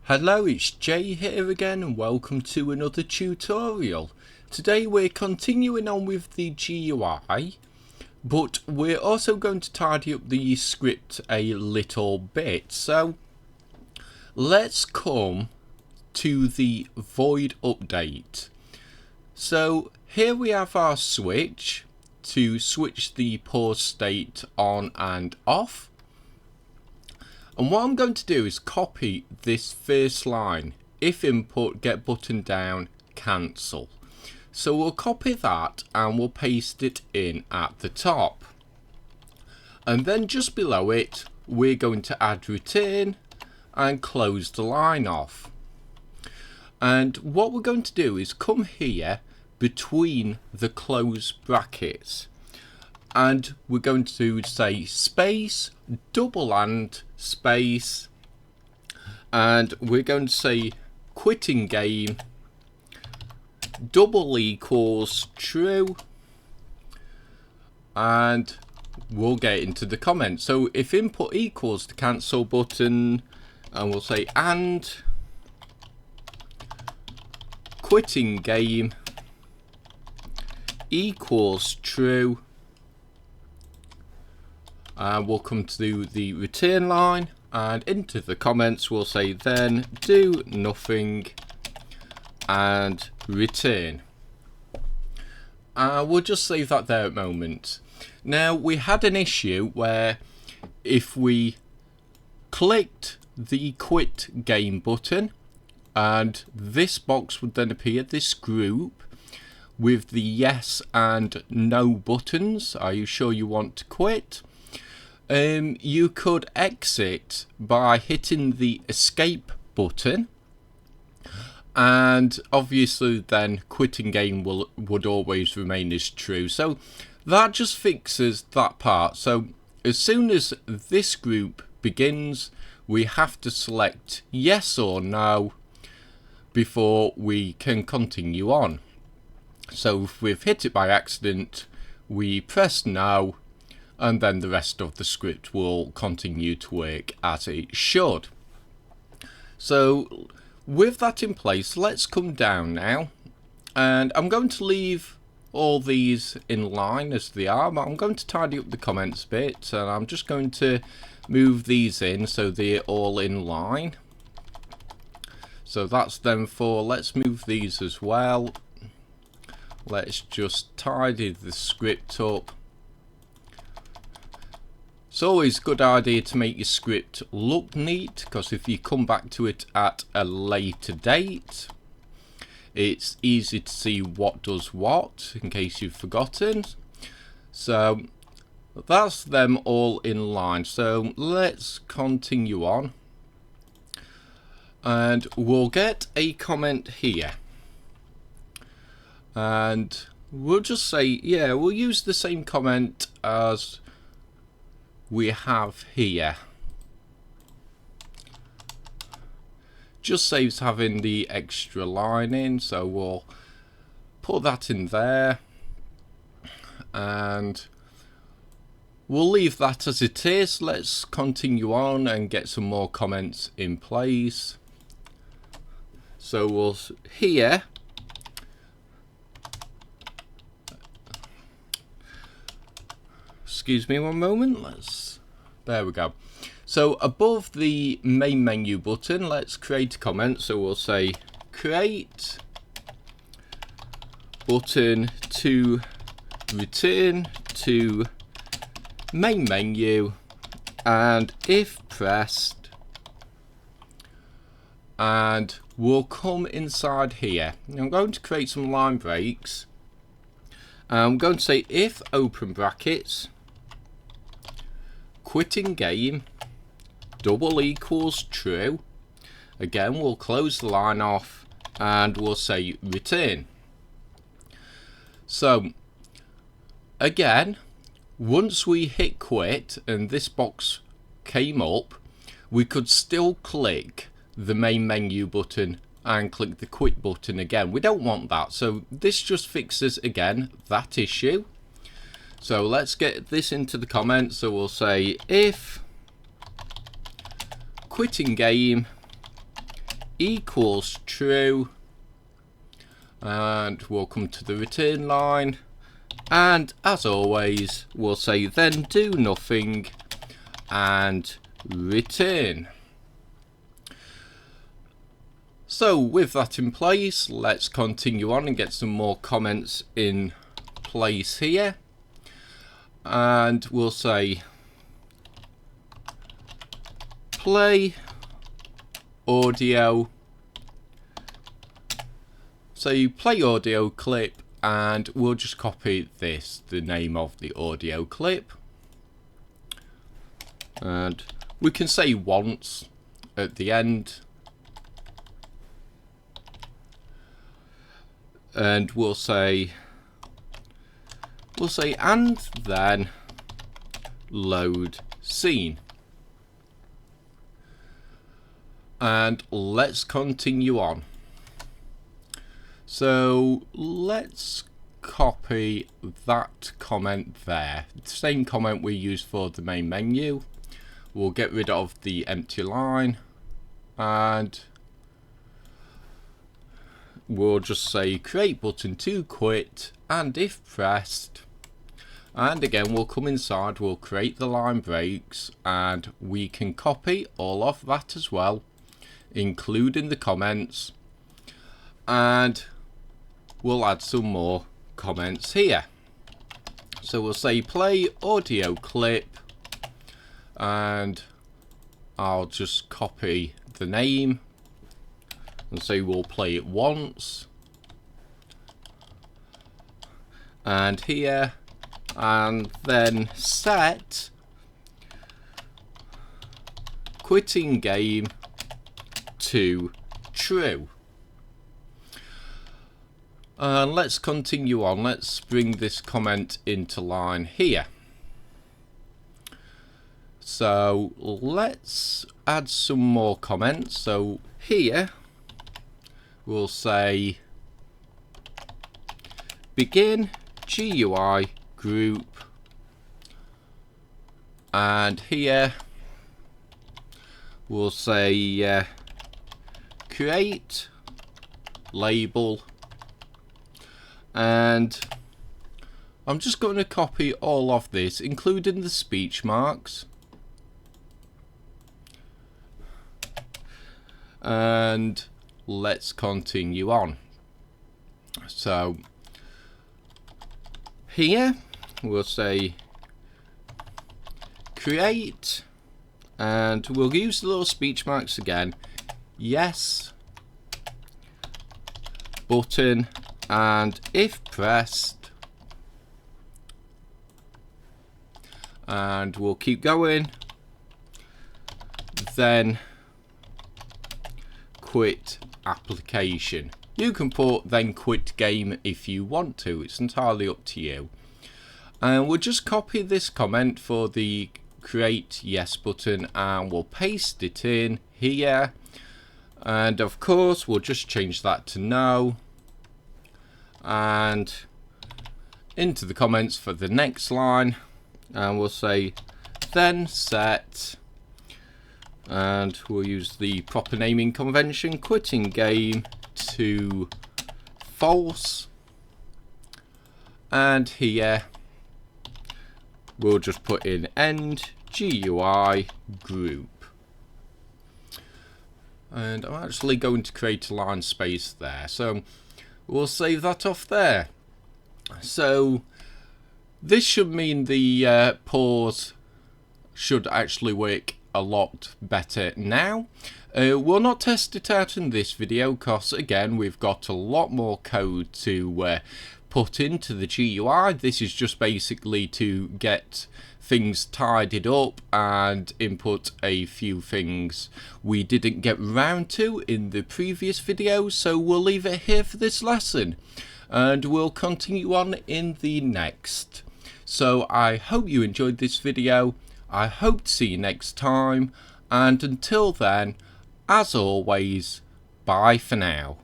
Hello, it's Jay here again and welcome to another tutorial. Today we're continuing on with the GUI, but we're also going to tidy up the script a little bit. So let's come to the void update. So here we have our switch to switch the pause state on and off. And what I'm going to do is copy this first line, if input, get button down, cancel. So we'll copy that and we'll paste it in at the top. And then just below it, we're going to add return and close the line off. And what we're going to do is come here between the close brackets. And we're going to say space, double and space, and we're going to say quitting game double equals true, and we'll get into the comments. So if input equals the cancel button, and we'll say and quitting game equals true. And we'll come to the return line, and into the comments we'll say then do nothing and return. We'll just save that there at the moment. Now we had an issue where if we clicked the quit game button, and this box would then appear, this group with the yes and no buttons, are you sure you want to quit? You could exit by hitting the escape button, and obviously then quitting game would always remain as true. So that just fixes that part. So as soon as this group begins, we have to select yes or no before we can continue on. So if we've hit it by accident, we press no, and then the rest of the script will continue to work as it should. So with that in place, let's come down now, and I'm going to leave all these in line as they are, but I'm going to tidy up the comments bit, and I'm just going to move these in so they're all in line. So that's them four. Let's move these as well. Let's just tidy the script up. It's always a good idea to make your script look neat, because if you come back to it at a later date, it's easy to see what does what, in case you've forgotten. So that's them all in line. So let's continue on, and we'll get a comment here, and we'll just say, yeah, we'll use the same comment as we have here. Just saves having the extra line in, so we'll put that in there, and we'll leave that as it is. Let's continue on and get some more comments in place. So we'll here, excuse me one moment, there we go. So above the main menu button, let's create a comment. So we'll say create button to return to main menu, and if pressed, and we'll come inside here. Now I'm going to create some line breaks. I'm going to say if open brackets quitting game double equals true. Again, we'll close the line off and we'll say return. So again, once we hit quit and this box came up, we could still click the main menu button and click the quit button again. We don't want that, so this just fixes again that issue. So let's get this into the comments. So we'll say if quitting game equals true, and we'll come to the return line, and as always we'll say then do nothing and return. So with that in place, let's continue on and get some more comments in place here, and we'll say play audio, so you play audio clip, and we'll just copy this, the name of the audio clip, and we can say once at the end, and we'll say and then load scene. And let's continue on. So let's copy that comment there, the same comment we used for the main menu. We'll get rid of the empty line, and we'll just say create button to quit, and if pressed, and again we'll come inside, we'll create the line breaks, and we can copy all of that as well, including the comments, and we'll add some more comments here. So we'll say play audio clip, and I'll just copy the name and say we'll play it once, and here, and then set quitting game to true. And let's continue on. Let's bring this comment into line here. So let's add some more comments. So here we'll say begin GUI group, and here we'll say create label, and I'm just going to copy all of this, including the speech marks, and let's continue on. So here we'll say create, and we'll use the little speech marks again, yes button, and if pressed, and we'll keep going, then quit application. You can put then quit game if you want to, it's entirely up to you. And we'll just copy this comment for the create yes button, and we'll paste it in here, and of course we'll just change that to no, and into the comments for the next line, and we'll say then set, and we'll use the proper naming convention, quitting game to false, and here we'll just put in end GUI group, and I'm actually going to create a line space there, so we'll save that off there. So this should mean the pause should actually work a lot better now. We'll not test it out in this video because again we've got a lot more code to put into the GUI. This is just basically to get things tidied up and input a few things we didn't get round to in the previous video, so we'll leave it here for this lesson and we'll continue on in the next. So I hope you enjoyed this video. I hope to see you next time, and until then, as always, bye for now.